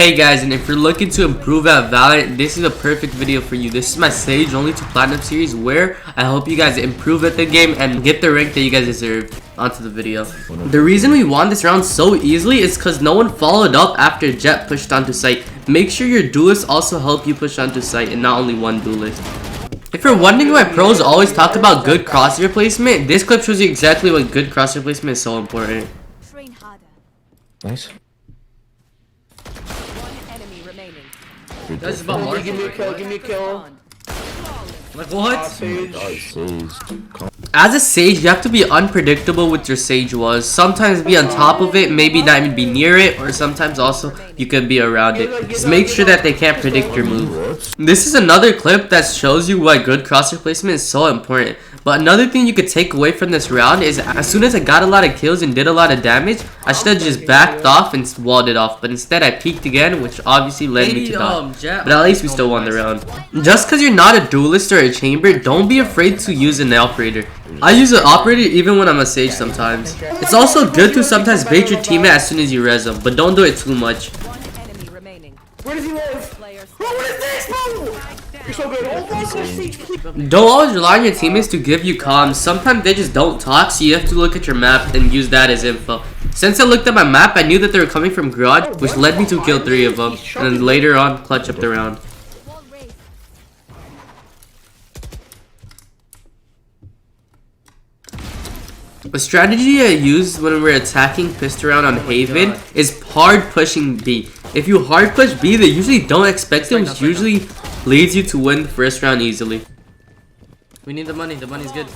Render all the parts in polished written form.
Hey guys, and if you're looking to improve at Valorant, this is a perfect video for you. This is my Sage only to Platinum series where I hope you guys improve at the game and get the rank that you guys deserve. Onto the video. The reason we won this round so easily is because no one followed up after Jet pushed onto site. Make sure your duelists also help you push onto site and not only one duelist. If you're wondering why pros always talk about good crosshair placement, this clip shows you exactly why good crosshair placement is so important. Nice. That's about more. Give me a kill, give me a kill. Like what? Sage. As a Sage, you have to be unpredictable with your Sage walls. Sometimes be on top of it, maybe not even be near it, or sometimes also you could be around it. Just make sure that they can't predict your move. This is another clip that shows you why good crosshair placement is so important. But another thing you could take away from this round is as soon as I got a lot of kills and did a lot of damage, I should have just backed off and walled it off. But instead I peeked again, which obviously led me to die. But at least we still won the round. Just because you're not a duelist or a chamber, don't be afraid to use an operator. I use an operator even when I'm a Sage sometimes. It's also good to sometimes bait your teammate as soon as you res them, but don't do it too much. Where does he live? Bro, what is this, bro? You're so good. Oh my gosh, Sage, please. Don't always rely on your teammates to give you comms. Sometimes they just don't talk, so you have to look at your map and use that as info. Since I looked at my map, I knew that they were coming from garage, which led me to kill 3 of them, and then later on clutch up the round. A strategy I use when we're attacking pistol round on Haven is hard pushing B. If you hard push B, they usually don't expect it, which usually leads you to win the first round easily. We need the money. The money's good.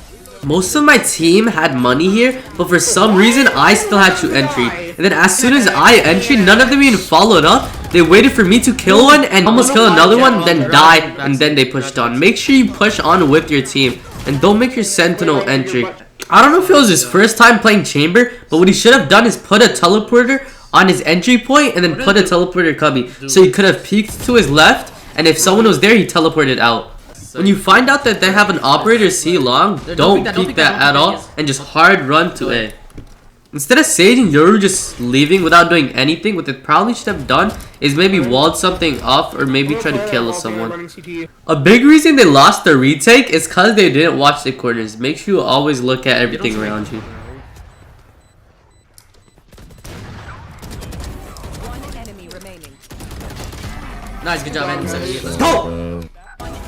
Most of my team had money here, but for some reason I still had to entry. And then as soon as I entry, none of them even followed up. They waited for me to kill one and almost kill another one, then die, and then they pushed on. Make sure you push on with your team and don't make your sentinel entry. I don't know if it was his first time playing chamber, but what he should have done is put a teleporter on his entry point and then put a teleporter cubby. So he could have peeked to his left, and if someone was there, he teleported out. When you find out that they have an operator C long, don't peek that at all and just hard run to A. Instead of Sage and Yoru just leaving without doing anything, what they probably should have done is maybe walled something off or maybe try to kill someone. A big reason they lost the retake is because they didn't watch the corners. Make sure you always look at everything around you. Nice, good job, man. Let's go!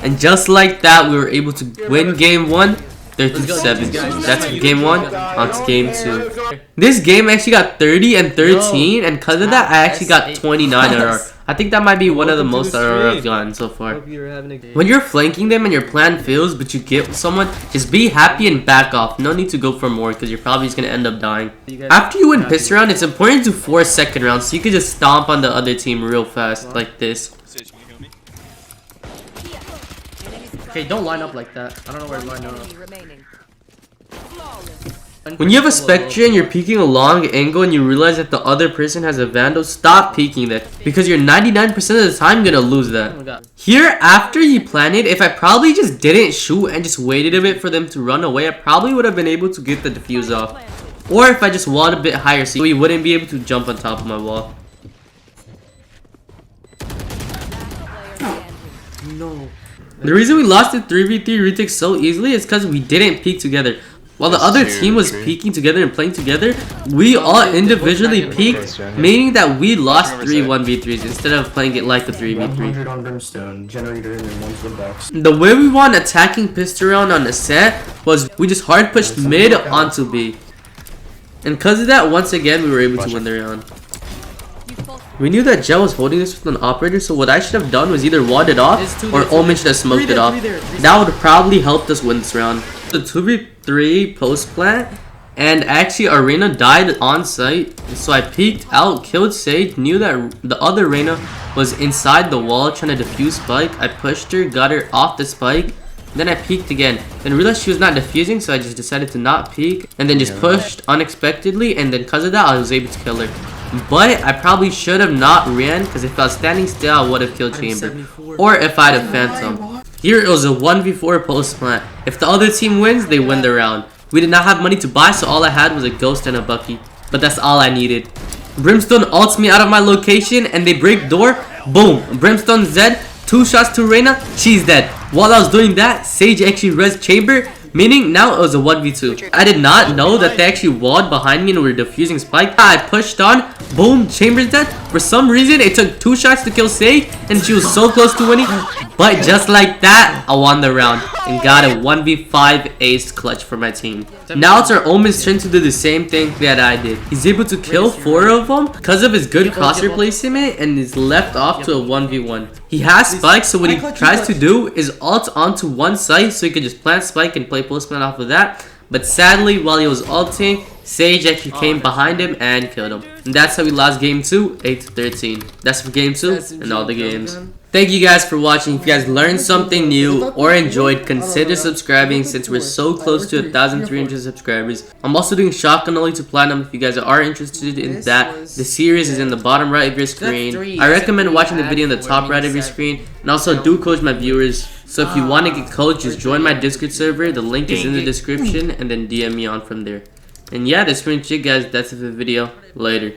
And just like that, we were able to win game 1. 37. That's game 1. On to game 2. This game actually got 30 and 13, and because of that, I actually got 29 RR. I think that might be one of the most RR I've gotten so far. When you're flanking them and your plan fails, but you get someone, just be happy and back off. No need to go for more because you're probably just gonna end up dying. After you win pistol round, it's important to force second round so you can just stomp on the other team real fast like this. Okay, don't line up like that. I don't know where to line up. When you have a Spexr and you're peeking a long angle and you realize that the other person has a Vandal, stop peeking that because you're 99% of the time gonna lose that. Here, after you plan it, if I probably just didn't shoot and just waited a bit for them to run away, I probably would have been able to get the defuse off. Or if I just walled a bit higher so he wouldn't be able to jump on top of my wall. No. The reason we lost the 3v3 retake so easily is because we didn't peek together. While the other team was peeking together and playing together, we all individually peeked, meaning that we lost 3 1v3s instead of playing it like a 3v3. The way we won attacking pistol round on the set was we just hard pushed mid onto B. And because of that, once again, we were able to win the round. We knew that Jet was holding this with an operator, so what I should have done was either walled it off or Omen should have smoked it off. That would have probably helped us win this round. The 2v3 post plant, and actually Arena died on site, so I peeked out, killed Sage, knew that the other Reyna was inside the wall trying to defuse Spike. I pushed her, got her off the Spike, then I peeked again, then realized she was not defusing, so I just decided to not peek, and then just pushed unexpectedly, and then because of that I was able to kill her. But I probably should have not ran, because if I was standing still I would have killed Chamber, or if I had a Phantom. Here it was a 1v4 post plant. If the other team wins, they win the round. We did not have money to buy, so all I had was a Ghost and a Bucky, but that's all I needed. Brimstone ults me out of my location and they break door. Boom. Brimstone's dead. 2 shots to Reyna. She's dead. While I was doing that, Sage actually res Chamber. Meaning now it was a 1v2. I did not know that they actually walled behind me and were defusing Spike. I pushed on. Boom. Chamber's dead. For some reason, it took 2 shots to kill Sage and she was so close to winning. But just like that, I won the round and got a 1v5 ace clutch for my team. Now it's our Omen's turn to do the same thing that I did. He's able to kill 4 of them because of his good crosshair placement and is left off to a 1v1. He has Spike, so what he tries to do is ult onto one site so he can just plant Spike and play postman off of that. But sadly, while he was ulting, Sage actually came behind him and killed him. And that's how we lost game 2, 8-13. That's for game 2 and all the games. Thank you guys for watching. If you guys learned something new or enjoyed, consider subscribing since we're so close to 1,300 subscribers. I'm also doing shotgun only to platinum if you guys are interested in that. The series is in the bottom right of your screen. I recommend watching the video in the top right of your screen. And also do coach my viewers. So if you want to get coached, just join my Discord server. The link is in the description and then DM me on from there. And yeah, that's pretty much it guys. That's it for the video. Later.